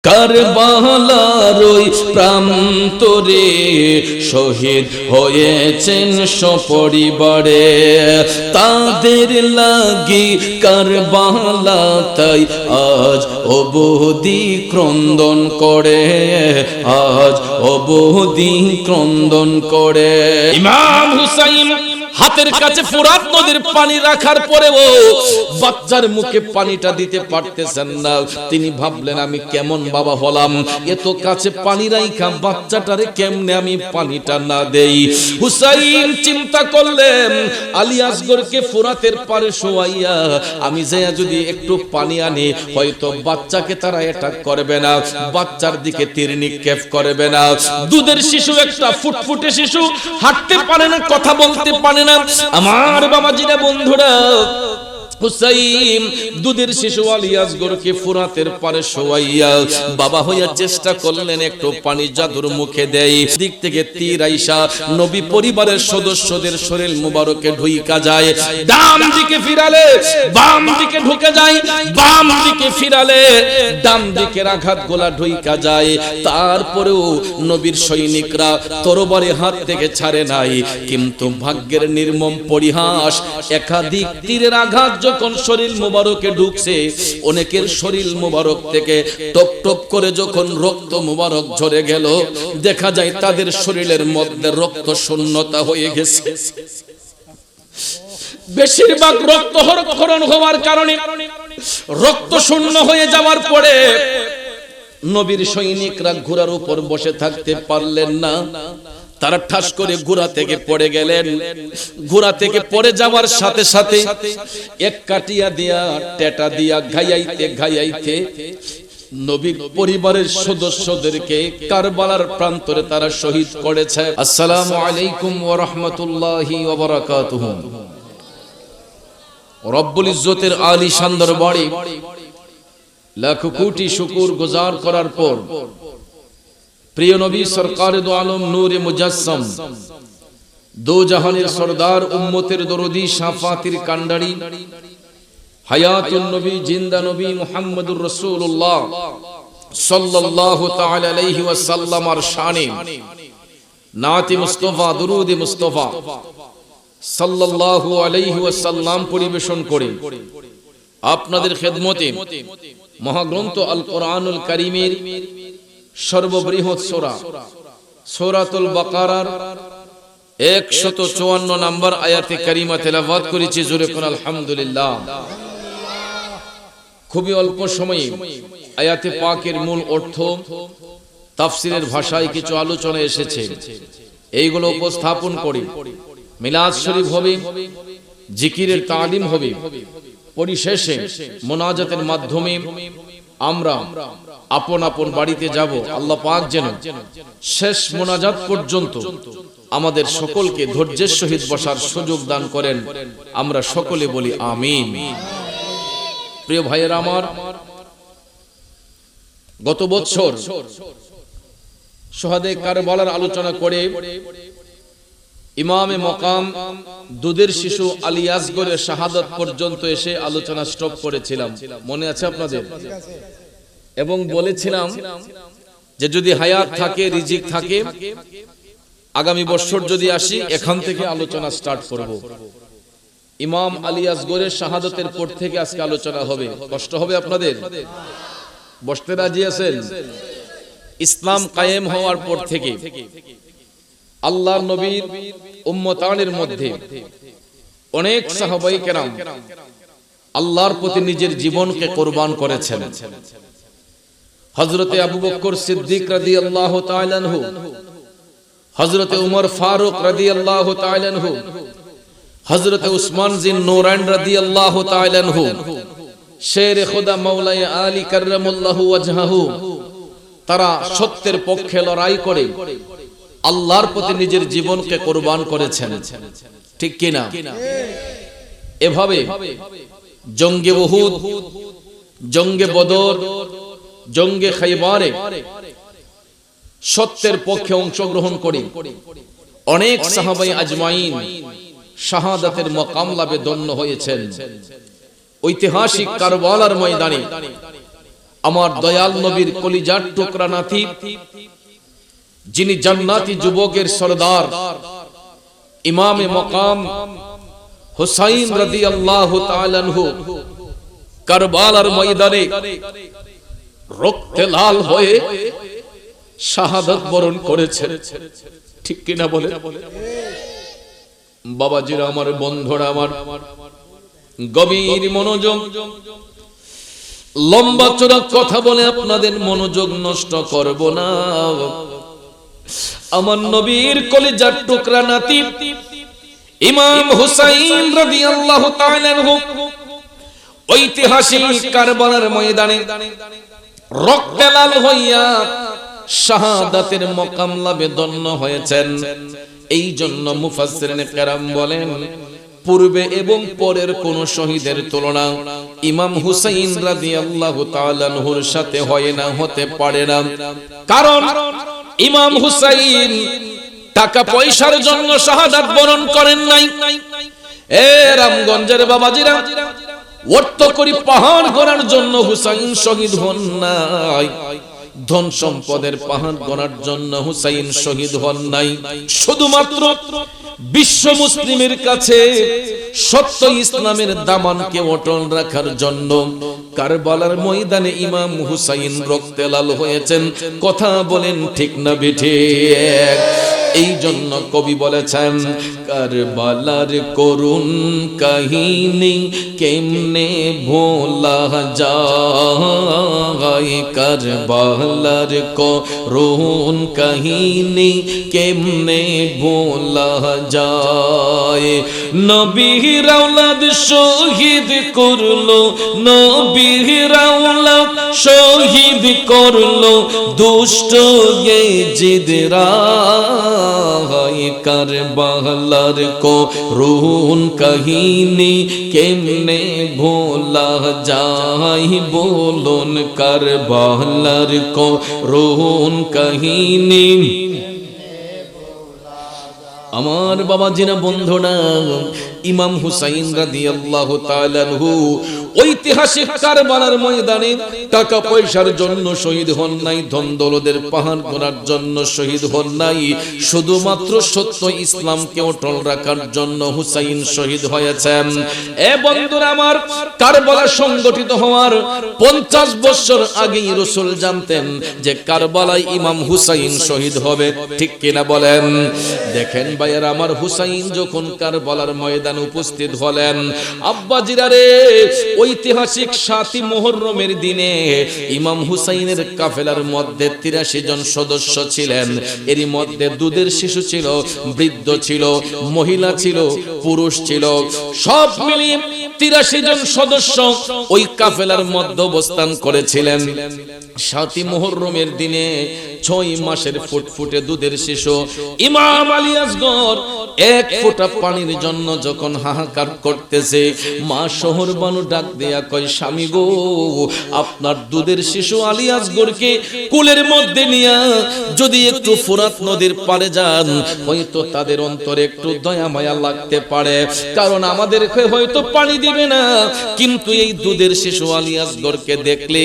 কারবালার ওই প্রান্তরে শহীদ হয়েছেন সপরিবারে, তাদের লাগি কারবালা তাই আজ অবধি ক্রন্দন করে, আজ অবধি ক্রন্দন করে। ইমাম হুসাইন হাতের কাছে ফুরাত নদীর পানি রাখার পরেও বাচ্চার মুখে পানিটা দিতে পারতেছেন না। তিনি ভাবলেন, আমি কেমন বাবা হলাম, এত কাছে পানি রাইখা বাচ্চাটারে কেমনে আমি পানিটা না দেই। হুসাইন চিন্তা করলেন, আলী আসগরকে ফুরাতের পারে শোয়াইয়া আমি যাইয়া যদি একটু পানি আনি, হয়তো বাচ্চাকে তারা অ্যাটাক করবে না, বাচ্চার দিকে তীর নিক্ষেপ করবে না। দুধের শিশু, একটা ফুটফুটে শিশু, হাঁটতে পারে না, কথা বলতে পারে না। আমার বাবাজিরা, বন্ধুরা, হুসাইন দুধের শিশু আলী আসগরকে ফুরাতের পারে শোয়াইয়া বাবা হইয়া চেষ্টা করলেন একটু পানি জাদুর মুখে দেয়। দিক থেকে তীর আইসা নবী পরিবারের সদস্যদের শরীর মুবারকে ঢুইকা যায়। ডান দিকে ফিরালে বাম দিকে ঢুকে যায়, বাম দিকে ফিরালে ডান দিকের আঘাত গোলা ঢুইকা যায়। তারপরেও নবীর সৈনিকরা তরবারি হাত থেকে ছাড়ে নাই। কিন্তু ভাগ্যের নির্মম পরিহাস, একাধিক তীরের আঘাত যখন শরীর মুবারকে ঢুকছে, অনেকের শরীর মুবারক থেকে টপ টপ করে যখন রক্ত মুবারক ঝরে গেল, দেখা যায় তাদের শরীরের মধ্যে রক্ত শূন্যতা হয়ে গেছে। বেশিরভাগ রক্ত ক্ষরণ হওয়ার কারণে রক্ত শূন্য হয়ে যাওয়ার পরে নবীর সৈনিকরা ঘোড়ার উপর বসে থাকতে পারলেন না। তারা ঠাস করে ঘোড়া থেকে পড়ে গেলেন। ঘোড়া থেকে পড়ে যাওয়ার সাথে সাথে এক কাটিয়া দিয়া টেটা দিয়া ঘাইয়াইতে ঘাইয়াইতে নবীর পরিবারের সদস্যদেরকে কারবালার প্রান্তরে তারা শহীদ করেছে। আসসালামু আলাইকুম ওয়া রাহমাতুল্লাহি ওয়া বারাকাতুহু। রব্বুল ইজ্জতের আলিশান দরবারে লাখ কোটি শুকর গুজার করার পর প্রিয় নবী সরকার দো আলম নূরে মুজাসসাম, দো জাহানের সরদার, উম্মতের দরদি, শাফাতির কান্ডারি, হায়াতুন নবী, জিন্দা নবী মুহাম্মদুর রাসূলুল্লাহ সাল্লাল্লাহু তাআলা আলাইহি ওয়াসাল্লাম এর শানে নাতে মুস্তাফা, দুরুদে মুস্তাফা সাল্লাল্লাহু আলাইহি ওয়াসাল্লাম পরিবেশন করে আপনাদের খেদমতে মহাগ্রন্থ আল কোরআনুল কারীমের সর্ববৃহৎ সূরা সূরাতুল বাকারার 154 নম্বর আয়াতে কারিমা তেলাওয়াত করেছি। জোরে কোন আলহামদুলিল্লাহ। খুবই অল্প সময়ে আয়াতে পাকের মূল অর্থ, তাফসীরের ভাষায় কিছু আলোচনা এসেছে, এইগুলো উপস্থাপন করে মিলাদ শরীফ হবে, জিকিরের তালিম হবে, পরিশেষে মোনাজাতের মাধ্যমে আমরা আপন আপন বাড়িতে যাব। আল্লাহ পাক যেন শেষ মোনাজাত পর্যন্ত আমাদের সকলকে ধৈর্যের সহিত বসার সুযোগ দান করেন। আমরা সকলে বলি আমিন। প্রিয় ভাইয়েরা আমার, গত বছর শহাদে কারবালার আলোচনা করে ইমামে মকাম দুধের শিশু আলী আসগরের শাহাদাত পর্যন্ত এসে আলোচনা স্টপ করেছিলাম, মনে আছে আপনাদের? এবং বলেছিলাম যে যদি হায়াত থাকে, রিজিক থাকে, আগামী বছর যদি আসি এখান থেকে আলোচনা স্টার্ট করব। ইমাম আলী আসগরের শাহাদাতের পর থেকে আজকে আলোচনা হবে। কষ্ট হবে আপনাদের? বসতে রাজি আছেন? ইসলাম কায়েম হওয়ার পর থেকে আল্লাহর নবীর উম্মতানের মধ্যে অনেক সাহাবায়ে কেরাম আল্লাহর প্রতি নিজের জীবনকে কুরবান করেছেন। হযরতে আবু বকর সিদ্দিক রাদিয়াল্লাহু তাআলা আনহু, হযরতে উমর ফারুক রাদিয়াল্লাহু তাআলা আনহু, হযরতে উসমান জিন নূরাইন রাদিয়াল্লাহু তাআলা আনহু, শেরে খোদা মাওলায়ে আলী কাররামাল্লাহু ওয়াজহাহু, তারা সত্যের পক্ষে লড়াই করে আল্লাহর প্রতি নিজের জীবনকে কুরবান করেছেন, ঠিক কি না? এভাবে জঙ্গে উহুদ, জঙ্গে বদর, জঙ্গে খাইবারে সত্যের পক্ষে অংশগ্রহণ করে অনেক সাহাবায়ে আজমাইন শাহাদাতের মাকাম লাভে ধন্য হয়েছেন। ঐতিহাসিক কারবালার ময়দানে আমার দয়াল নবীর কলিজার টুকরা নাতি, যিনি জান্নাতি যুবকের সরদার ইমামে মকাম হুসাইন রাদিয়াল্লাহু তাআলা আনহু কারবালার ময়দানে রক্তে লাল হয়ে শাহাদাত বরণ করেছেন। ঠিক কিনা বলে? বাবাজিরা আমার, বন্ধুরা আমার, গভীর মনোযোগ, লম্বা চড়া কথা বলে আপনাদের মনোযোগ নষ্ট করব না। আমার নবীর কলিজার টুকরা নাতি ইমাম হুসাইন রাদিয়াল্লাহু তাআলা আনহু ঐতিহাসিক কারবালার ময়দানে রক্তে লাল হইয়া শাহাদাতের মকাম লাভে ধন্য হয়েছেন। এই জন্য মুফাসসিরিনে কেরাম বলেন, পূর্বে এবং পরের কোন শহীদের তুলনা ইমাম হুসাইন রাদিয়াল্লাহু তাআলা আনহুর সাথে হয় না, হতে পারে না। কারণ ইমাম হুসাইন টাকা পয়সার জন্য শাহাদাত বরণ করেন নাই। এ রামগঞ্জের বাবাজিরা, অর্থ করি পাহাড় গড়ার জন্য হুসাইন শহীদ হন নাই। ধন সম্পদের পাহাড় গড়ার জন্য হুসাইন শহীদ হন নাই। শুধুমাত্র বিশ্ব মুসলিমের কাছে সত্য ইসলামের দামানকে অটল রাখার জন্য কারবালার ময়দানে ইমাম হুসাইন রক্তে লাল হয়েছেন। কথা বলেন ঠিক না বেঠিক? এই জন্য কবি বলেছেন, কারবালার করুণ কাহিনী কেমনে ভোলা যায়, কারবালার করুণ কাহিনী কেমনে ভোলা যায়। নবীর আওলাদ শহীদ করলো, নবীর আওলাদ শহীদ করলো দুষ্ট ইয়েজিদরা, কারবালার করুণ কাহিনী কেমনে ভোলা যায়, বলুন কারবালার করুণ কাহিনী। আমার বাবাজিরা, বন্ধুরা, ইমাম হুসাইন রাদিয়াল্লাহু তাআলা আনহু ঐতিহাসিক কারবালার ময়দানে টাকা পয়সার জন্য শহীদ হন নাই, ধন দৌলতের পাহাড় গড়ার জন্য শহীদ হন নাই। শুধুমাত্র সত্য ইসলামকে অটল রাখার জন্য হুসাইন শহীদ হয়েছেন। এ বন্ধুরা আমার, কারবালা সংগঠিত হওয়ার 50 বছর আগেই রাসূল জানতেন যে কারবালায় ইমাম হুসাইন শহীদ হবে। ঠিক কিনা বলেন? দেখেন ভাইয়েরা আমার, হুসাইন যখন কারবালার ময়দানে উপস্থিত হলেন, আব্বাজিরা রে, ঐতিহাসিক 7 মুহররমের দিনে ইমাম হুসাইনের কাফেলার মধ্যে 83 জন সদস্য ছিলেন। এরই মধ্যে দুধের শিশু ছিল, বৃদ্ধ ছিল, মহিলা ছিল, পুরুষ ছিল, সব মিলিয়ে 83 জন সদস্য ওই কাফেলার মধ্যে অবস্থান করেছিলেন। 7 মুহররমের দিনে 6 মাসের ফুটফুটে দুধের শিশু ইমাম আলী আসগর 1 ফোঁটা পানির জন্য যখন হাহাকার করতেছে, মা শহর বানু ডাক দেয়া কয়, স্বামী গো, আপনার দুধের শিশু আলী আসগরকে কুলের মধ্যে নিয়ে যদি একটু ফোরাত নদীর পারে যান, হয়তো তাদের অন্তরে একটু দয়া মায়া লাগতে পারে। কারণ আমাদেরকে হয়তো পানি দিবে না, কিন্তু এই দুধের শিশু আলী আসগরকে দেখলে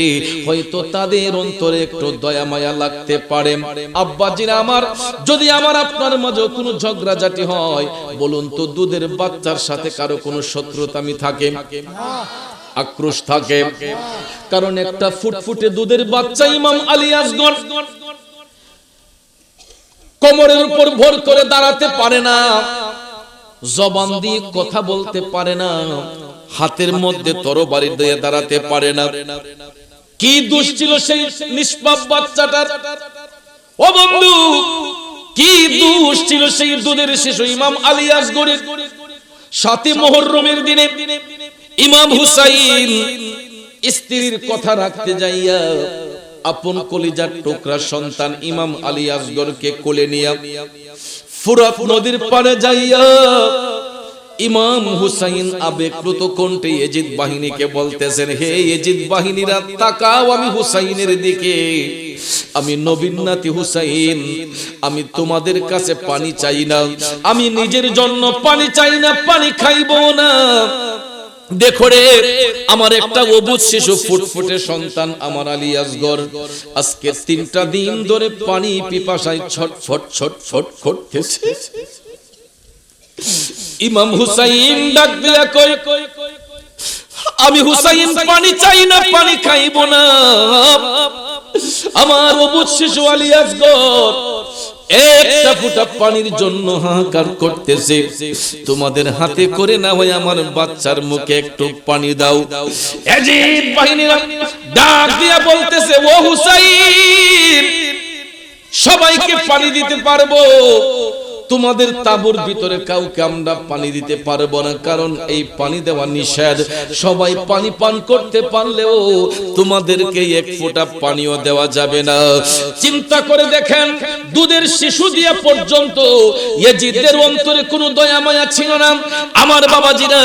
হয়তো তাদের অন্তরে একটু দয়া মায়া লাগতে পারে। আব্বাজিরা আমার, যদি আমার আপনার মাঝে কোনো ঝগড়াঝাটি হয়, বলুন তো দুধের বাচ্চার সাথে কারো কোনো শত্রুতামি থাকে? আক্রোশ থাকে? কারণ একটা ফুটফুটে দুধের বাচ্চা ইমাম আলী আসগর কোমরের উপর ভর করে দাঁড়াতে পারে না, জবান দিয়ে কথা বলতে পারে না, হাতের মধ্যে তরবারি দিয়ে দাঁড়াতে পারে না। কি দোষ ছিল সেই নিষ্পাপ বাচ্চাটার? ও বন্ধু, কি দোষ ছিল সেই দুধের শিশু ইমাম আলী আসগরের? 7 মুহররমের দিনে ইমাম হুসাইন স্ত্রীর কথা রাখতে যাইয়া আপন কলিজার টুকরা সন্তান ইমাম আলী আসগরকে কোলে নিয়ে ফুরাত নদীর পাড়ে যাইয়া ইমাম হুসাইন আবেগপ্লুত কণ্ঠে ইয়েজিদ বাহিনীকে বলতেছেন, হে ইয়েজিদ বাহিনীরা, তাকাও আমি হুসাইনের দিকে। আমি নবীর নাতি হুসাইন, আমি তোমাদের কাছে পানি চাই না, আমি নিজের জন্য পানি চাই না, পানি খাইবো না, দেখো রে আমার একটা অবুঝ শিশু ফুটফুটে সন্তান আমার আলী আসগর আজকে 3টা দিন ধরে পানি পিপাসায় ছটফট ছটফট করতেছে। ইমাম হুসাইন ডাক দিয়া কই আমি হুসাইন পানি চাই না, পানি খাইব না। আমার অবুঝ শিশু আলী আসগর একটা ফোঁটা পানির জন্য হাহাকার করতেছে। তোমাদের হাতে করে না হয় আমার বাচ্চার মুখে একটু পানি দাও। ইয়াজিদ বাহিনীরা ডাক দিয়া বলতেছে ও হুসাইন সবাইকে পানি দিতে পারবো, তোমাদের তাবুর ভিতরে কাউকে আমরা পানি দিতে পারবো না, কারণ এই পানি দেওয়া নিষেধ। সবাই পানি পান করতে পারলেও তোমাদেরকে এক ফোঁটা পানিও দেওয়া যাবে না। চিন্তা করে দেখেন দুধের শিশু দিয়া পর্যন্ত ইয়াজিদের অন্তরে কোনো দয়া মায়া ছিল না। আমার বাবাজিরা,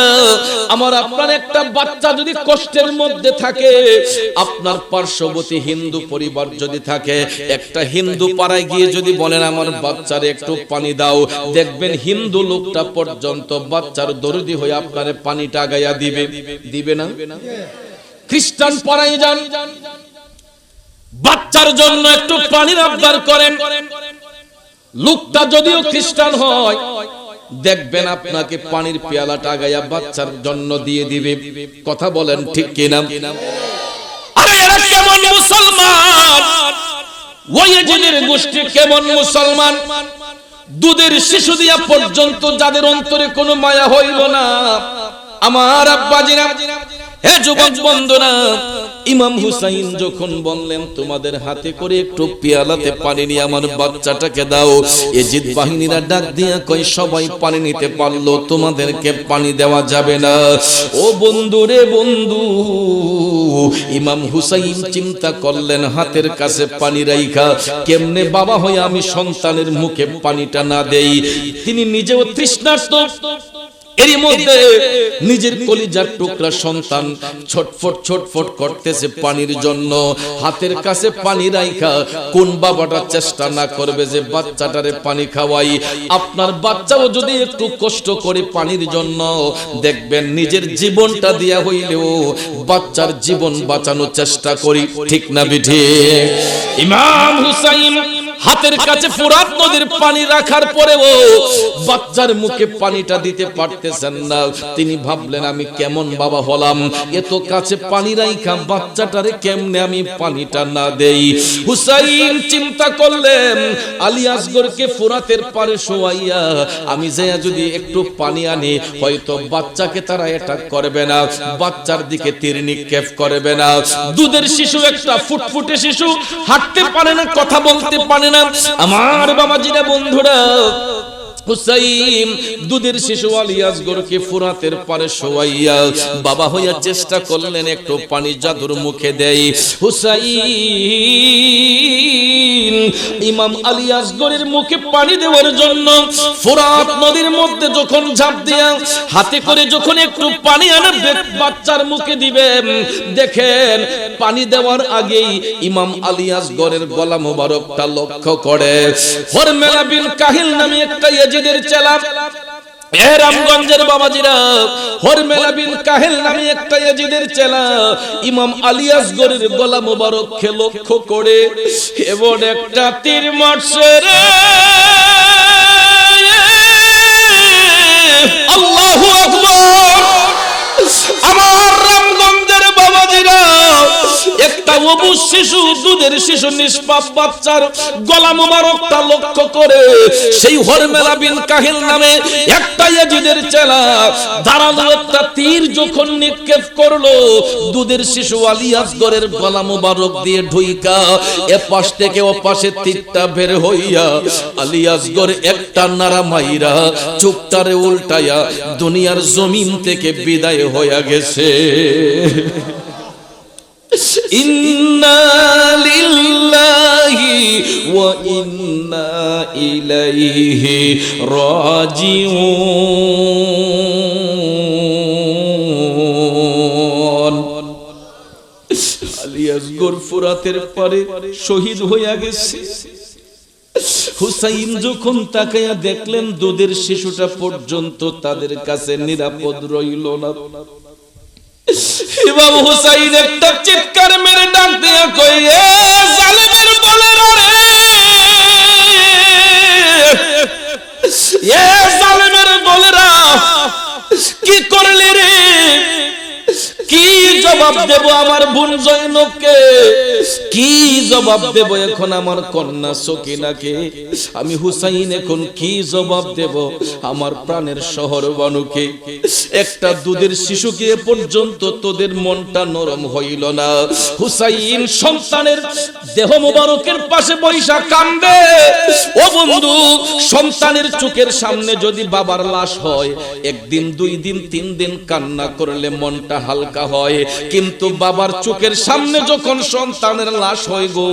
আমার আপনার একটা বাচ্চা যদি কষ্টের মধ্যে থাকে, আপনার পার্শ্ববর্তী হিন্দু পরিবার যদি থাকে, একটা হিন্দু পাড়ায় গিয়ে যদি বলেন আমার বাচ্চার একটু পানি দাও, দেখবেন হিন্দু লোকটা পর্যন্ত বাচ্চার দরদি হয়ে আপনারে পানিটা গায়া দিবে, দিবে না? খ্রিস্টান পাড়ায় যান, বাচ্চার জন্য একটু পানির আবদার করেন, লোকটা যদিও খ্রিস্টান হয় দেখবেন আপনাকে পানির পেয়ালাটা গায়া বাচ্চার জন্য দিয়ে দিবে। কথা বলেন ঠিক কিনা? আরে এরা কেমন মুসলমান? ওয়াইজিদের গোষ্ঠী কেমন মুসলমান? দুধের শিশু দিয়া পর্যন্ত যাদের অন্তরে কোনো মায়া হইল না। আমার আব্বাজিরা, হে যুবক বন্ধুরা, ইমাম হুসাইন যখন বললেন তোমাদের হাতে করে একটু পেয়ালাতে পানি নিয়ে আমার বাচ্চাটাকে দাও, ইয়াজিদ বাহিনীরা ডাক দিয়া কই সবাই পানি নিতে পারলো, তোমাদেরকে পানি দেওয়া যাবে না। ও বন্ধু রে বন্ধু, ইমাম হুসাইন চিন্তা করলেন হাতের কাছে পানি রাইখা কেমনে বাবা হয়ে আমি সন্তানের মুখে পানিটা না দেই। তিনি নিজেও তৃষ্ণার্ত, এরই মধ্যে নিজের কলিজার টুকরা সন্তান ছটফট ছটফট করতেছে পানির জন্য। হাতের কাছে পানি রাইখা কোন বাবাটা চেষ্টা না করবে যে বাচ্চাটারে পানি খাওয়াই? আপনার বাচ্চাও যদি একটু কষ্ট করে পানির জন্য, দেখবেন নিজের জীবনটা দিয়া হইলেও বাচ্চার জীবন বাঁচানোর চেষ্টা করি, ঠিক না বিঠি? ইমাম হুসাইন হাতের কাছে ফুরাত নদীর পানি রাখার পরেও বাচ্চার মুখে পানিটা দিতে পারতেছেন না। তিনি ভাবলেন আমি কেমন বাবা হলাম, এত কাছে পানি রাইখা বাচ্চাটারে কেমনে আমি পানিটা না দেই। হুসাইন চিন্তা করলেন আলী আসগরকে ফুরাতের পারে শোয়াইয়া আমি যাইয়া যদি একটু পানি আনি, হয়তো বাচ্চাকে তারা অ্যাটাক করবে না, বাচ্চার দিকে তীর নিক্ষেপ করবে না। দুধের শিশু একটা ফুটফুটে শিশু, হাঁটতে পারে না, কথা বলতে পারে না। আমার বাবাজিরা বন্ধুরা, হুসাইন দুধের শিশু আলী আসগরকে ফুরাতের পারে শোয়াইয়া বাবা হইয়া চেষ্টা করলেন একটু পানি জাদুর মুখে দেয়। হুসাইন ইমাম আলী আসগরের মুখে পানি দেওয়ার জন্য ফুরাত নদীর মধ্যে যখন ঝাঁপ দিয়া হাতে করে যখন একটু পানি আনা বাচ্চার মুখে দিবেন, দেখেন পানি দেওয়ার আগেই ইমাম আলী আসগরের গলা মোবারকটা লক্ষ্য করে হরমেলা বিন কাহিল নামে একটা ইয়াজিদের চেলা, রামগঞ্জের বাবাজিরা, হরমেলা বিন কাহিল নামে একটা ইয়াজিদের চেলা ইমাম আলী আসগরের গলা মোবারককে লক্ষ্য করে এমন একটা তীর মারছে রে, আল্লাহু আকবার। আমার রামগঞ্জের বাবাজিরা, একটা অবুঝ শিশু, দুধের শিশু, নিষ্পাপ বাচ্চার গলা মোবারকটা লক্ষ্য করে সেই হরমেলা বিন কাহিল নামে একটা ইয়াজিদের চেলা দাঁড়ালো, একটা তীর যখন নিক্ষেপ করলো দুধের শিশু আলী আসগরের গলা মোবারক দিয়ে ঢুইকা এপাশ থেকে ওপাশে তীরটা বের হইয়া আলী আসগর একটা নাড়া মাইরা চোখটারে উল্টায়া দুনিয়ার জমিন থেকে বিদায় হইয়া গেছে। ইন্না লিল্লাহি ওয়া ইন্না ইলাইহি রাজিউন। আলী আসগর ফুরাতের পারে শহীদ হইয়া গেছে। হুসাইন যখন তাকায়া দেখলেন দুধের শিশুটা পর্যন্ত তাদের কাছে নিরাপদ রইল না, ইমাম হুসাইন একটা চিৎকার মেরে ডাক দিয়া কই, এ জালেমের বলেরা রে, এ জালেমের বলেরা, কি করলি রে? কি জবাব দেব আমার বোন জয়নবকে? কি জবাব দেব এখন আমার কন্যা সকিনাকে? আমি হুসাইন এখন কি জবাব দেব আমার প্রাণের শহর বানুকে? একটা দুধের শিশুকে পর্যন্ত তোদের মনটা নরম হইল না। হুসাইন সন্তানের দেহ মোবারকের পাশে বৈশা কান্দে। ও বন্ধু, সন্তানের চোখের সামনে যদি বাবার লাশ হয়, একদিন, 2 দিন, 3 দিন কান্না করলে মনটা হালকা হয়, কিন্তু বাবার চোখের সামনে যখন সন্তানের লাশ হয় গো,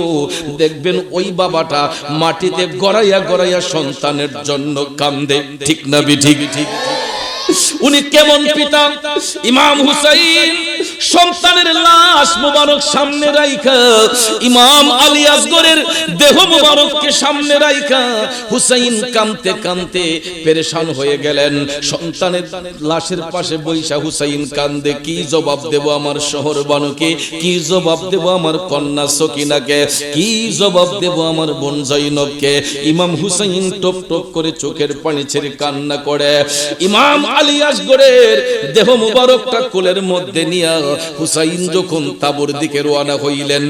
দেখবেন ওই বাবাটা মাটিতে গড়াইয়া গড়াইয়া সন্তানের জন্য কান্দে। ঠিক না ঠিক? উনি কেমন পিতা? ইমাম হুসাইন সন্তানের লাশ মোবারক সামনে রাইখা, ইমাম আলী আসগরের দেহ মোবারককে সামনে রাইখা হুসাইন কাঁদতে কাঁদতে পেরেশান হয়ে গেলেন। সন্তানের লাশের পাশে বৈশা হুসাইন কান্দে। কি জবাব দেব আমার শহর বানুকে? কি জবাব দেব আমার কন্যা সকিনাকে? কি জবাব দেব আমার বোন জয়নবকে? ইমাম হুসাইন টপ টপ করে চোখের পানি ছেড়ে কান্না করে। ইমাম আলী আসগরের দেহ মুবারকটা কোলের মধ্যে নিয়া হুসাইন যখন তাবুর দিকে রওনা হইলেন,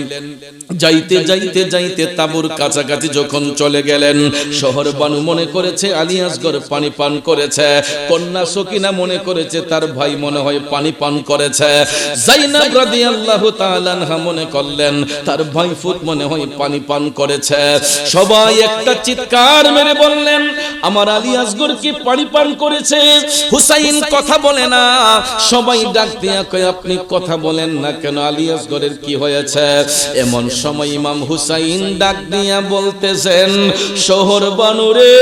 যাইতে যাইতে যাইতে তাবুর কাছাকাছি যখন চলে গেলেন, শহর বানু মনে করেছে আলী আসগর পানি পান করেছে, কন্যা সকিনা মনে করেছে তার ভাই মনে হয় পানি পান করেছে, যায়েনব রাদিয়াল্লাহু তাআলা আনহা মনে করলেন তার ভাই ফুত মনে হয় পানি পান করেছে। সবাই একটা চিৎকার মেরে বললেন, আমার আলী আসগর কি পানি পান করেছে? হুসাইন কথা বলে না। সবাই ডাক দিয়া কয়, আপনি কথা বলেন না কেন? আলী আসগরের কি হয়েছে? এমন সময় ইমাম হুসাইন ডাক দিয়া বলতেছেন, শহর বানুরে,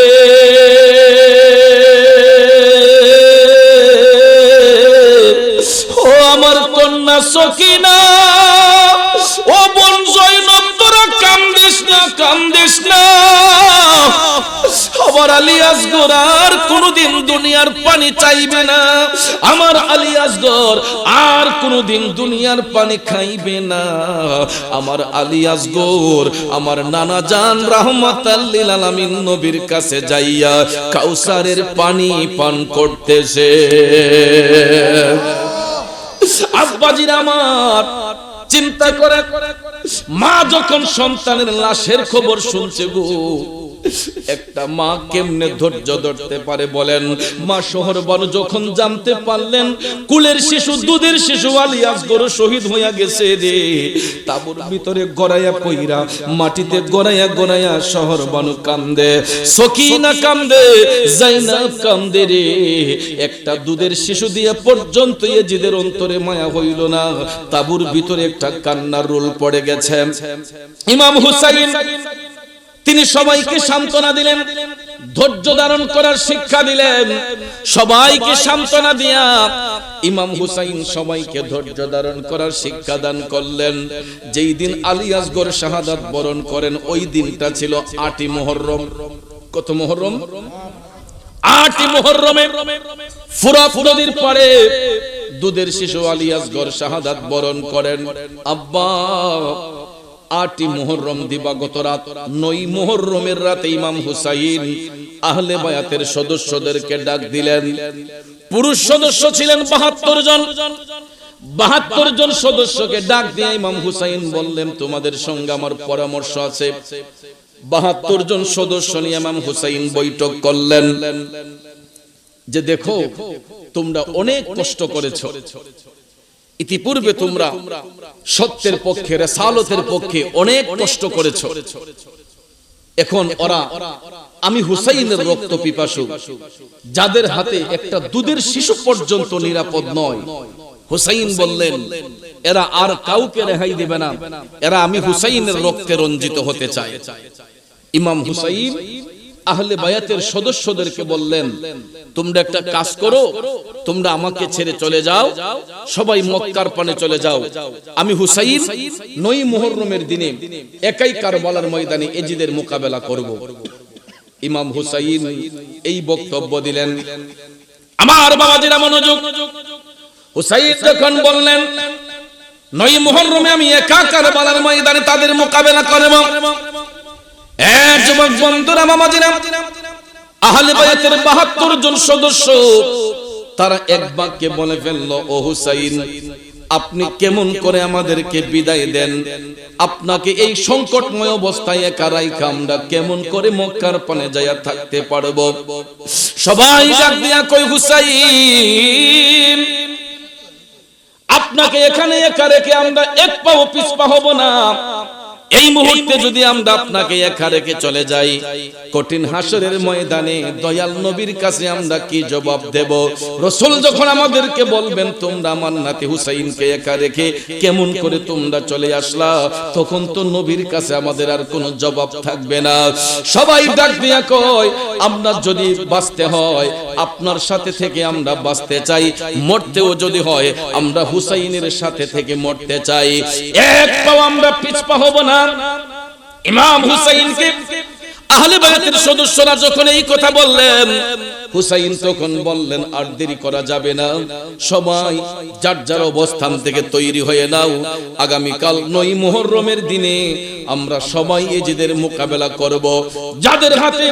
ও আমার কন্যা সকিনা, ও বোন জয়নব, তোরা কান্দিস না, কান্দিস না। আমার আলী আসগর আর কোনদিন দুনিয়ার পানি চাইবে না। আমার আলী আসগর আর কোনদিন দুনিয়ার পানি খাইবে না। আমার আলী আসগর আমার নানা জান রাহমাতাল লিল আলামিন নবীর কাছে যাইয়া কাউসারের পানি পান করতেছে। আব্বাজির আমার চিন্তা করে, মা যখন সন্তানের লাশের খবর শুনছে গো, একটা মা কেমনে ধৈর্য ধরতে পারে বলেন? মা শহর বানু যখন জানতে পারলেন কুলের শিশু, দুধের শিশু আলী আসগর শহীদ হইয়া গেছে রে, তাবুর ভিতরে গড়াইয়া পইরা মাটিতে গড়াইয়া গড়াইয়া শহর বানু কান্দে, সকিনা কান্দে, যায়েনব কান্দে রে। একটা দুধের শিশু দিয়ে পর্যন্ত এজিদের অন্তরে মায়া হইল না। তাবুর ভিতরে একটা কান্নার রোল পড়ে গেছে। ইমাম হুসাইন তিনি সবাইকে সান্ত্বনা দিলেন, ধৈর্য ধারণ করার শিক্ষা দিলেন। সবাইকে সান্ত্বনা দিয়া ইমাম হুসাইন সবাইকে ধৈর্য ধারণ করার শিক্ষা দান করলেন। যেই দিন আলী আসগর শাহাদাত বরণ করেন, ওই দিনটা ছিল 8ই মুহররম। কত মুহররম? 8ই মুহররমে ফুরাত নদীর পারে দুধের শিশু আলী আসগর শাহাদাত বরণ করেন। আব্বা 8ই মুহররম দিবাগত রাত, 9ই মুহররমের রাতে ইমাম হুসাইন আহলে বায়াতের সদস্যদেরকে ডাক দিলেন। পুরুষ সদস্য ছিলেন 72 জন। 72 জন সদস্যকে ডাক দিয়ে ইমাম হুসাইন বললেন, তোমাদের সঙ্গে আমার পরামর্শ আছে। 72 জন সদস্য নিয়ে ইমাম হুসাইন বৈঠক করলেন যে দেখো, তোমরা অনেক কষ্ট করেছো, ইতিপূর্বে তোমরা সত্যের পক্ষে, রিসালতের পক্ষে অনেক কষ্ট করেছো। এখন ওরা, আমি হুসাইনের রক্ত পিপাসু, যাদের হাতে একটা দুধের শিশু পর্যন্ত নিরাপদ নয়। হুসাইন বললেন, এরা আর কাউকে রেহাই দিবে না, এরা আমি হুসাইনের রক্তে রঞ্জিত হতে চায়। ইমাম হুসাইন আহলে বায়াতের সদস্যদেরকে বললেন, তোমরা একটা কাজ করো, তোমরা আমাকে ছেড়ে চলে যাও, সবাই মক্কার পানে চলে যাও। আমি হুসাইন 9ই মুহররমের দিনে একাই কারবালার ময়দানে এজিদের মোকাবেলা করব। ইমাম হুসাইন এই বক্তব্য দিলেন। আমার বাবাজিরা মনোযোগ। হুসাইন যখন বললেন 9 মুহররমে আমি একা কারবালার ময়দানে তাদের মোকাবেলা করব। যুবক বন্ধুরা, মামাজিরা, আহলে বায়াতের 72 জন সদস্য তারা এক বাক্যে বলে ফেলল, ও হুসাইন, আপনি কেমন করে আমাদেরকে বিদায় দেন? আপনাকে এই সংকটময় অবস্থায় একা রাইখা আমরা কেমন করে মক্কার পানে যাইয়া থাকতে পারব? সবাই ডাক দিয়া কই, হুসাইন, আপনাকে এখানে একা রেখে আমরা এক পাও পিছপা হব না। এই মুহূর্তে যদি আমরা আপনাকে একা রেখে চলে যাই, কঠিন হাসরের ময়দানে দয়াল নবীর কাছে আমরা কি জবাব দেব? রাসূল যখন আমাদেরকে বলবেন, তোমরা আমার নাতি হুসাইনকে একা রেখে কেমন করে তোমরা চলে আসলা, তখন তো নবীর কাছে আমাদের আর কোনো জবাব থাকবে না। সবাই ডাক দিয়া কয়, আমরা যদি বাঁচতে হয় আপনার সাথে থেকে আমরা বাঁচতে চাই, মরতেও যদি হয় আমরা হুসাইনের সাথে থেকে মরতে চাই, এক পাও আমরা পিছপা হব না। ইমাম হুসাইনকে আহলে বায়াতের সদস্যরা যখন এই কথা বললেন, হুসাইন তখন বললেন, আর দেরি করা যাবে না, সবাই যার যার অবস্থান থেকে তৈরি হয়ে নাও। আগামীকাল 9 মুহররমের দিনে আমরা সবাই এজিদের মোকাবেলা করব। যাদের হাতে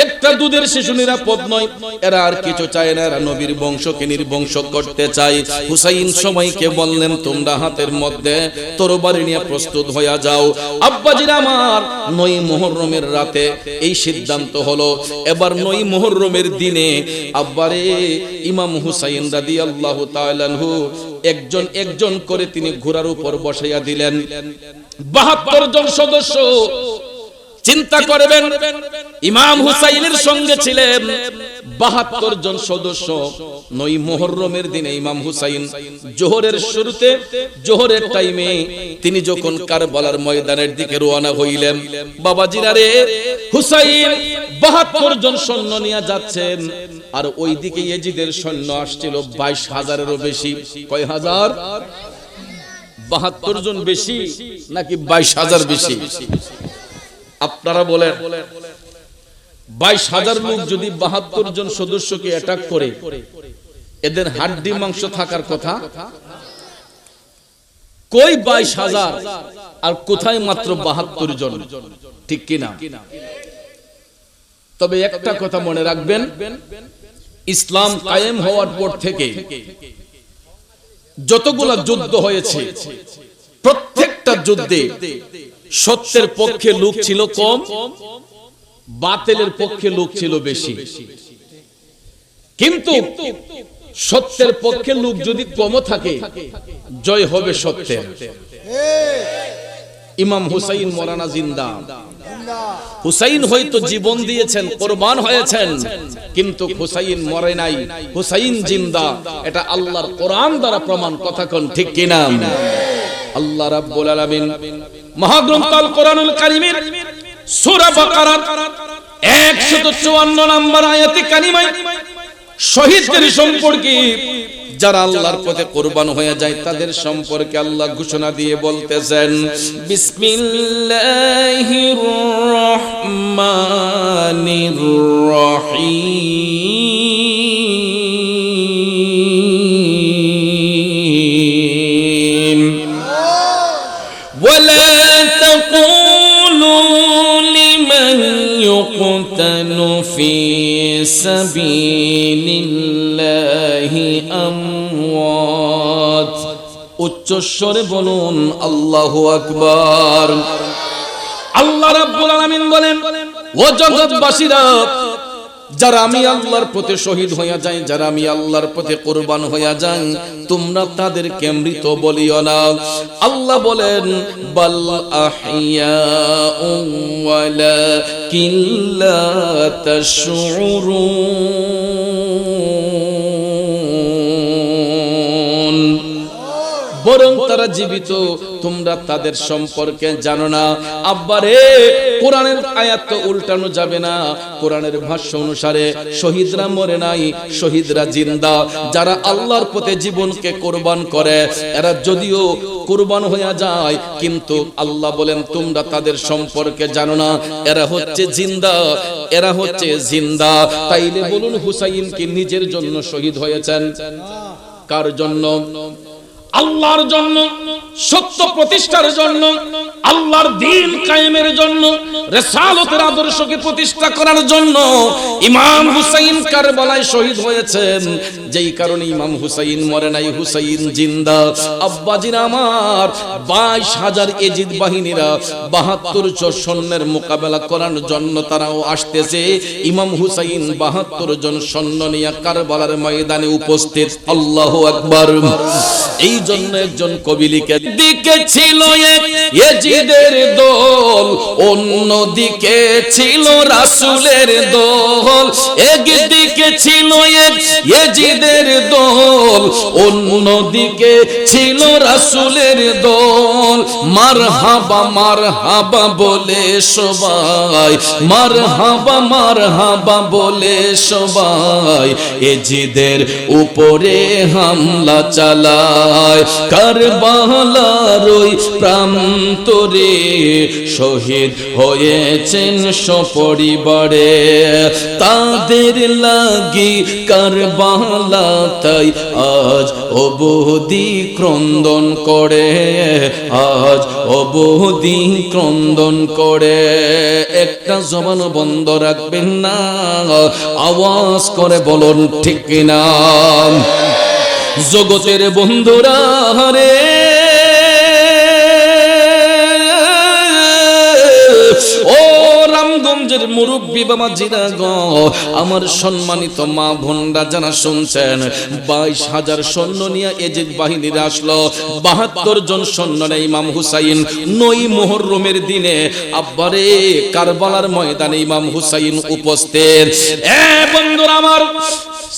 একটা দুধের শিশু নিরাপদ নয়, এরা আর কিছু চায় না, এরা নবীর বংশকে নির্বংশ করতে চায়। হুসাইন সবাইকে বললেন, তোমরা হাতের মধ্যে তরবারি নিয়ে প্রস্তুত হয়ে যাও। আব্বাজিরা আমার, 9 মুহররমের রাতে এই সিদ্ধান্ত হলো, এবার 9 মুহররমের দিনে আব্বারে ইমাম হুসাইন রাদিয়াল্লাহু তাআলা আনহু একজন একজন করে তিনি ঘোড়ার উপর বসাইয়া দিলেন। 72 জন সদস্য, চিন্তা করবেন, ইমাম হুসাইনের সঙ্গে ছিলেন 72 জন সদস্য। 9 মুহররমের দিনে ইমাম হুসাইন জোহরের শুরুতে, জোহরের টাইমে তিনি যখন কারবালার ময়দানের দিকে রওনা হইলেন, বাবাজিরা রে, হুসাইন 72 জন সৈন্য নিয়ে যাচ্ছেন, আর ওইদিকে ইয়েজিদের সৈন্য আসছিল 22,000-এরও বেশি। কয় হাজার? 72 জন বেশি নাকি 22,000 বেশি? আপনারা বলেন, 22,000 লোক যদি 72 জন সদস্যকে অ্যাটাক করে, এদের হাড্ডি মাংস থাকার কথা কই 22,000, আর কোথায় মাত্র 72 জন? ঠিক কিনা? তবে একটা কথা মনে রাখবেন, ইসলাম কায়েম হওয়ার পর থেকে যতগুলো যুদ্ধ হয়েছে, প্রত্যেকটা যুদ্ধে সত্যের পক্ষে লোক ছিল কম, বাতিলের পক্ষে লোক ছিল বেশি। কিন্তু সত্যের পক্ষে লোক যদি কম থাকে, জয় হবে সত্যের। ইমাম হুসাইন মরানা জিন্দা। হুসাইন হয়তো জীবন দিয়েছেন, কুরবান হয়েছেন, কিন্তু হুসাইন মরে নাই, হুসাইন জিন্দা। এটা আল্লাহর কোরআন দ্বারা প্রমাণ। কথা কোন ঠিক কিনা? আল্লাহ রাব্বুল আলামিন মহাগ্রন্থ আল কোরআনুল কারীমের সূরা বাকারার 154 নম্বর আয়াতে কারিমায় শহীদদের সম্পর্কে, যারা আল্লাহর পথে কুরবান হয়ে যায়, তাদের সম্পর্কে আল্লাহ ঘোষণা দিয়ে বলতেছেন, বিসমিল্লাহির রহমানির রহিম, ওয়ালা তাকুলু লিমান ইউকতালু ফি সাবিলিল্লাহি আমওয়াত। উচ্চস্বরে বলুন আল্লাহু আকবার। আল্লাহ রাব্বুল আলামিন বলেন, ও জগৎবাসীরা, যারা আমি আল্লাহর পথে শহীদ হইয়া যায়, যারা আমি আল্লাহর পথে কুরবান হইয়া যায়, তোমরা তাদেরকে মৃত বলিও না। আল্লাহ বলেন, বাল আহইয়াউ ওয়ালাকিন লা তাশউরুন, বরং তারা জীবিত, তোমরা তাদের সম্পর্কে জানো না। আব্বারে, কোরআনের আয়াত তো উল্টানো যাবে না। কোরআনের ভাষ্য অনুসারে শহীদরা মরে নাই, শহীদরা জিন্দা। যারা আল্লাহর পথে জীবনকে কুরবান করে, এরা যদিও কুরবান হয়ে যায়, কিন্তু আল্লাহ বলেন তোমরা তাদের সম্পর্কে জানো না, এরা হচ্ছে জিন্দা, এরা হচ্ছে জিন্দা। তাইলে বলুন, হুসাইন কি নিজের জন্য শহীদ হয়েছেন? কার জন্য? আল্লাহর জন্য। সত্য প্রতিষ্ঠার জন্য, আল্লাহর দ্বীন কায়েমের জন্য, রিসালাতের আদর্শকে প্রতিষ্ঠা করার জন্য ইমাম হুসাইন কারবালায় শহীদ হয়েছেন। যেই কারণে ইমাম হুসাইন মরে নাই, হুসাইন জিন্দা। আব্বাজির আমার 22,000 এজিদ বাহিনীরা 72 সৈন্যের মোকাবেলা করার জন্য তারাও আসতেছে। ইমাম হুসাইন 72 জন সৈন্য নিয়ে কারবালার ময়দানে উপস্থিত। আল্লাহু আকবার। এই জন্য একজন কবি লিখে, দিকে ছিল এক এজিদের দল, অন্য দিকে ছিল রাসূলের দল। একদিকে ছিল এক এজিদের দল, অন্য দিকে ছিল রাসূলের দল। মারহাবা মারহাবা বলে সবাই, মারহাবা মারহাবা বলে সবাই এজিদের উপরে হামলা চালায়। কারবালার ওই প্রান্তরে শহীদ হয়েছেন সপরিবারে, তাদের লাগি কারবালা তাই আজ অবধি ক্রন্দন করে, আজ অবধি ক্রন্দন করে। একটা জবান বন্ধ রাখবেন না, আওয়াজ করে বলুন ঠিক কিনা। জগতের বন্ধুরা রে, ও রামগঞ্জের মুরব্বী বাবা জিরা গো, আমার সম্মানিত মা বোনরা যারা শুনছেন, 22,000 সৈন্য নিয়ে এজিদ বাহিনীরা আসলো। 72 জন সৈন্য নিয়ে ইমাম হুসাইন 9 মুহররমের দিনে আব্বারে কারবালার ময়দানে ইমাম হুসাইন উপস্থিত। এ বন্ধুরা আমার,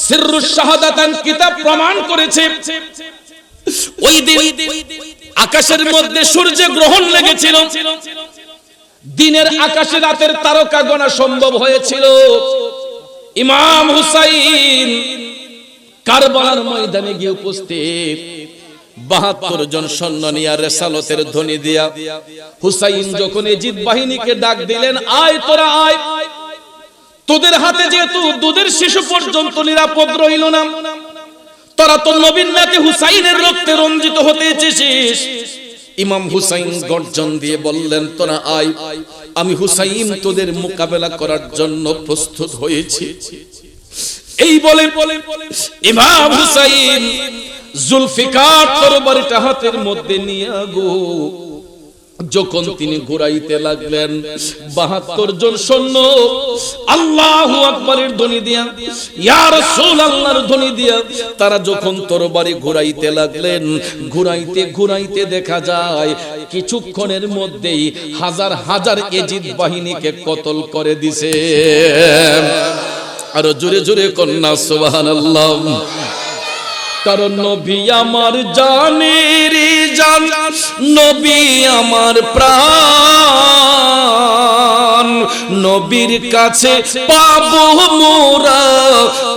সিররুশ শাহাদাতান কিতাব প্রমাণ করেছে ওই দিন আকাশের মধ্যে সূর্য গ্রহণ লেগেছিল। দিনের আকাশে রাতের তারকা গোনা সম্ভব হয়েছিল। ইমাম হুসাইন কারবালার ময়দানে গিয়ে উপস্থিত। 72 জন সৈন্য নিয়ে রিসালাতের ধ্বনি দিয়া হুসাইন যখন এজিদ বাহিনীকে ডাক দিলেন, আয় তোরা আয়, তোদের হাতে যেহেতু দুধের শিশু পর্যন্ত নিরাপদ রইল না, তোরা তো নবীর নাতি হুসাইনের রক্তে রঞ্জিত হতে চেয়েছিস। ইমাম হুসাইন গর্জন দিয়ে বললেন, তোরা আয়, আমি হুসাইন তোদের মোকাবেলা করার জন্য প্রস্তুত হয়েছি। এই বলে ইমাম হুসাইন জুলফিকার তরবারিটা হাতের মধ্যে নিয়ে যখন তিনি ঘুরাইতে লাগলেন, 72 জন সৈন্য আল্লাহু আকবারের ধ্বনি দিয়া, ইয়া রাসূলুল্লাহর ধ্বনি দিয়া তারা যখন তরবারি ঘুরাইতে লাগলেন, ঘুরাইতে ঘুরাইতে দেখা যায় কিছুক্ষণের মধ্যেই হাজার হাজার এজিদ বাহিনীকে কতল করে দিছে। আর জোরে জোরে কন্যা সুবহানাল্লাহ। কারণ নবী আমার জানের জান, নবী আমার প্রাণ, নবীর কাছে পাবো মোরা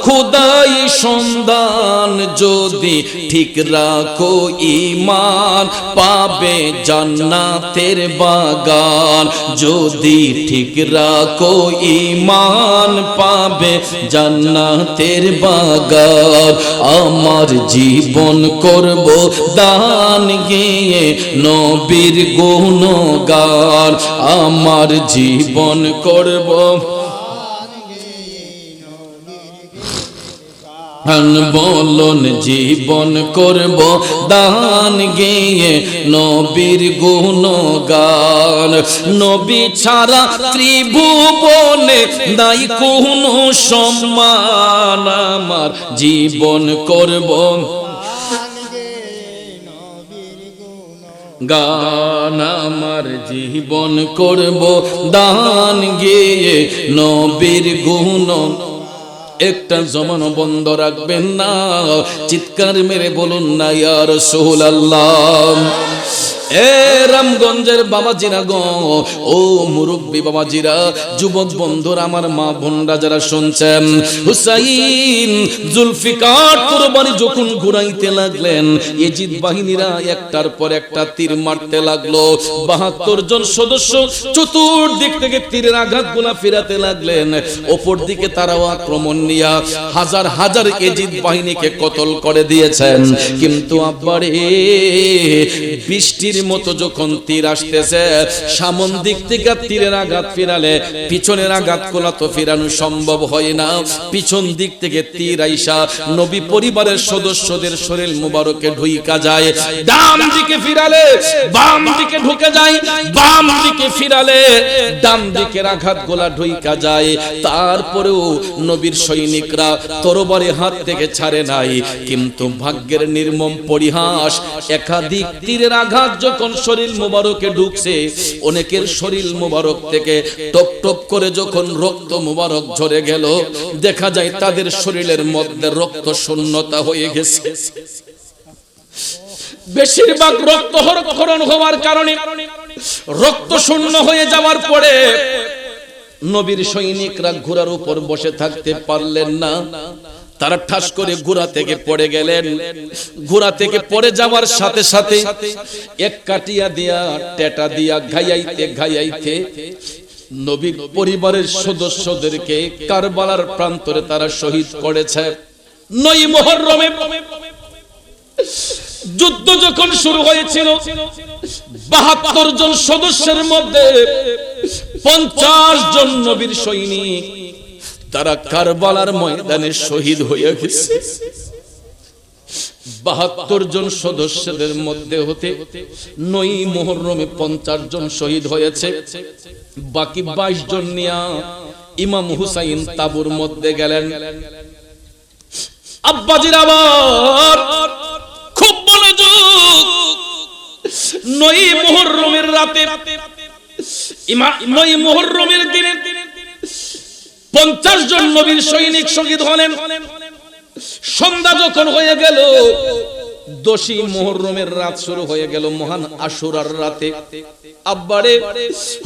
খোদাই সন্ধান। যদি ঠিক রাখো ঈমান পাবে জান্নাতের বাগান, যদি ঠিক রাখো ঈমান পাবে জান্নাতের বাগান। আমার জীবন করব দান গিয়ে নবীর গুণগান, আমার জীবন করব বলুন জীবন করব দান গিয়ে নবীর গুণগান। নবী ছাড়া ত্রিভুবনে নাই কোনো সম্মান, আমার জীবন করব গান, আমার জীবন করব দান গিয়ে নবীর গুণ। একটা জমান বন্ধ রাখবেন না, চিৎকার মেরে বলুন না ইয়া রাসূলুল্লাহ। এ রামগঞ্জের বাবাজিরা গো, ও মুরব্বী বাবাজিরা, যুবক বন্ধুরা, আমার মা বোনরা যারা শুনছেন, হুসাইন জুলফিকার কুরবানি যখন ঘুরাইতে লাগলেন, ইজিদ বাহিনীরা একটার পর একটা তীর মারতে লাগলো। 72 জন সদস্য চতুর্দিক থেকে তীরের আঘাতগুলা ফিরাতে লাগলেন। অপর দিকে তারাও আক্রমণ নিয়ে হাজার হাজার ইজিদ বাহিনীকে কতল করে দিয়েছেন। কিন্তু আব্বারে, বৃষ্টির মতো যখন তীর আসতেছে, সামন দিক থেকে তীরের আঘাত ফিরালে পিছনের আঘাতগুলো তো ফিরানো সম্ভব হয় না। পিছন দিক থেকে তীর আইসা নবী পরিবারের সদস্যদের শরীর মুবারকে ঢুইকা যায়। ডান দিকে ফিরালে বাম দিকে ঢুকে যায়, বাম দিকে ফিরালে ডান দিকের আঘাতগুলা ঢুইকা যায়। তারপরেও নবীর সৈনিকরা তরবারি হাত থেকে ছাড়ে নাই। কিন্তু ভাগ্যের নির্মম পরিহাস, একাধিক তীরের আঘাত যখন শরীর মুবারকে ঢুকছে, অনেকের শরীর মুবারক থেকে টপ টপ করে যখন রক্ত মুবারক ঝরে গেল, দেখা যায় তাদের শরীরের মধ্যে রক্ত শূন্যতা হয়ে গেছে। বেশিরভাগ রক্ত ক্ষরণ হওয়ার কারণে, রক্ত শূন্য হয়ে যাওয়ার পরে নবীর সৈনিকরা ঘোড়ার উপর বসে থাকতে পারলেন না। তারা ঠাস করে ঘোড়া থেকে পড়ে গেলেন। ঘোড়া থেকে পড়ে যাওয়ার সাথে সাথে এক কাটিয়া দিয়া টেটা দিয়া ঘাইয়াইতে নবীর পরিবারের সদস্যদেরকে কারবালার প্রান্তরে তারা শহীদ করেছে। 9 মুহররমে যুদ্ধ যখন শুরু হয়েছিল, 72 জন সদস্যের মধ্যে 50 জন নবীর সৈনিক তারা কারবালার ময়দানে শহীদ হয়ে গেছে। 72 জন সদস্যদের মধ্যে হতে 9 মুহররমে 50 জন শহীদ হয়েছে। বাকি 22 জন নিয়া ইমাম হুসাইন তাবুর মধ্যে গেলেন। আব্বাজির আবার খুব মনোযোগ। 9 মুহররমের রাতে, 9 মুহররমের দিনে 50 জন নবীর সৈনিক শহীদ হলেন। সন্ধ্যা যখন হয়ে গেল, 10 মুহররমের রাত শুরু হয়ে গেল, মহান আশুরার রাতে। আব্বারে,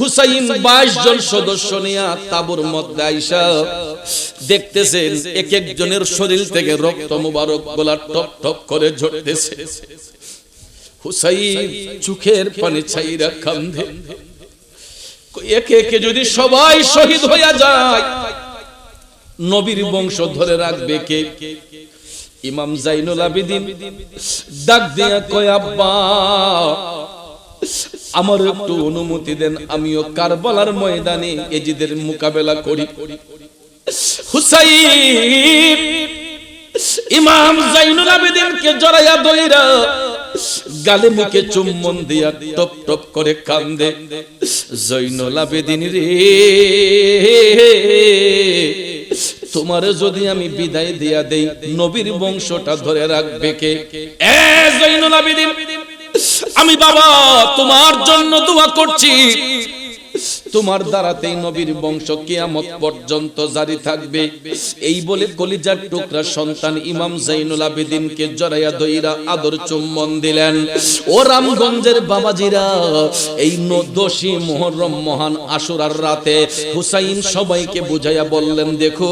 হুসাইন 22 জন সদস্য নিয়ে তাবুর মধ্যে আইসা দেখতেছেন এক একজনের শরীর থেকে রক্ত মুবারক গুলা টপ টপ করে ঝরতেছে। হুসাইন চোখের পানি ছাইরা কান্দে। একে একে যদি সবাই শহীদ হইয়া যায়, নবীর বংশ ধরে রাখবে কে? ইমাম জাইনুল আবেদিন ডাক দিয়া কয়, আব্বা, আমার একটু অনুমতি দেন, আমিও কারবালার ময়দানে ইজিদের মোকাবেলা করি। হুসাইন ইমাম জাইনুল আবেদিনকে জড়াইয়া ধইরা গালে মুখে চুম্বন দিয়া টপ টপ করে কান্দে। জাইনুল আবেদিন রে, তোমার যদি আমি বিদায় দিয়া দেই, নবীর বংশটা ধরে রাখবে কে? এ জাইনুল আবেদিন, আমি বাবা তোমার জন্য দোয়া করছি, তোমার দ্বারাতেই নবীর বংশ কিয়ামত পর্যন্ত জারি থাকবে। এই বলে কলিজার টুকরা সন্তান ইমাম জাইনুল আবেদিনকে জড়াইয়া ধইরা আদর চুম্বন দিলেন। ও রামগঞ্জের বাবাজিরা, এই 10 মুহররম মহান আশুরার রাতে হুসাইন সবাইকে বুঝাইয়া বললেন, দেখো,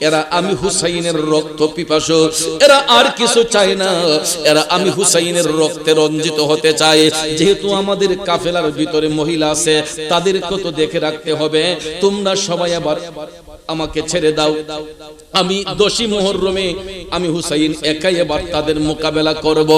এরা আমি হুসাইনের রক্ত পিপাসু, এরা আর কিছু চায় না, এরা আমি হুসাইনের রক্তে রঞ্জিত হতে চায়। যেহেতু আমাদের কাফেলার ভিতরে মহিলা আছে, তাদেরকে তো দেখে রাখতে হবে। তোমরা সবাই আবার আমাকে ছেড়ে দাও, আমি 10 মুহররমে আমি হুসাইন একাই এবার তাদের মোকাবেলা করব।